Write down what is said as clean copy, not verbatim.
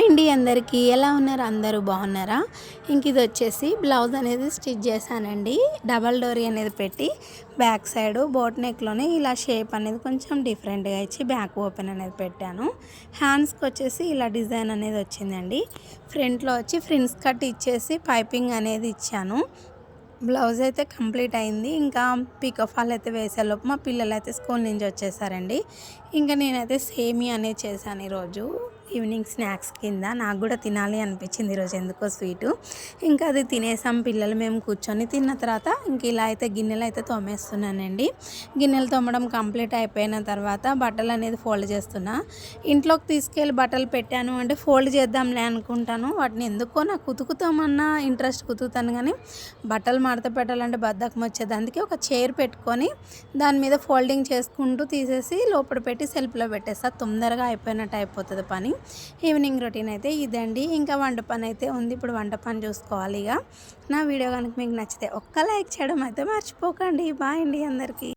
అండి అందరికీ ఎలా ఉన్నారు? అందరూ బాగున్నారా? ఇంక ఇది వచ్చేసి బ్లౌజ్ అనేది స్టిచ్ చేశానండి. డబల్ డోరీ అనేది పెట్టి బ్యాక్ సైడ్ బోట్ నెక్లోనే ఇలా షేప్ అనేది కొంచెం డిఫరెంట్గా ఇచ్చి బ్యాక్ ఓపెన్ అనేది పెట్టాను. హ్యాండ్స్కి వచ్చేసి ఇలా డిజైన్ అనేది వచ్చిందండి. ఫ్రంట్లో వచ్చి ఫ్రిన్స్ కట్ ఇచ్చేసి పైపింగ్ అనేది ఇచ్చాను. బ్లౌజ్ అయితే కంప్లీట్ అయింది. ఇంకా పీకో ఫాల్ అయితే వేసేలోపు మా పిల్లలు అయితే స్కూల్ నుంచి వచ్చేసారండి. ఇంకా నేనైతే సేమియా అనేది చేశాను ఈరోజు ఈవినింగ్ స్నాక్స్ కింద. నాకు కూడా తినాలి అనిపించింది ఈరోజు ఎందుకో స్వీటు. ఇంకా అది తినేసాం పిల్లలు, మేము కూర్చొని తిన్న తర్వాత ఇంక ఇలా అయితే గిన్నెలు అయితే తోమేస్తున్నానండి. గిన్నెలు తోమడం కంప్లీట్ అయిపోయిన తర్వాత బట్టలు అనేది ఫోల్డ్ చేస్తున్నా. ఇంట్లోకి తీసుకెళ్ళి బట్టలు పెట్టాను అంటే ఫోల్డ్ చేద్దాంలే అనుకుంటాను. వాటిని ఎందుకో నాకు ఉతుకుతామన్నా ఇంట్రెస్ట్ కుతుకుతాను, కానీ బట్టలు మడత పెట్టాలంటే బద్ధకం వచ్చేది. అందుకే ఒక చైర్ పెట్టుకొని దాని మీద ఫోల్డింగ్ చేసుకుంటూ తీసేసి లోపల పెట్టి సెల్ఫ్లో పెట్టేస్తా. తొందరగా అయిపోయినట్టు అయిపోతుంది పని. ఈవినింగ్ రొటీన్ అయితే ఇదండి. ఇంకా వంట పని అయితే ఉంది. ఇప్పుడు వంట పని చూసుకోవాలి. ఇక నా వీడియో కనుక మీకు నచ్చితే ఒక్క లైక్ చేయడం అయితే మర్చిపోకండి. బాయ్ అండి అందరికీ.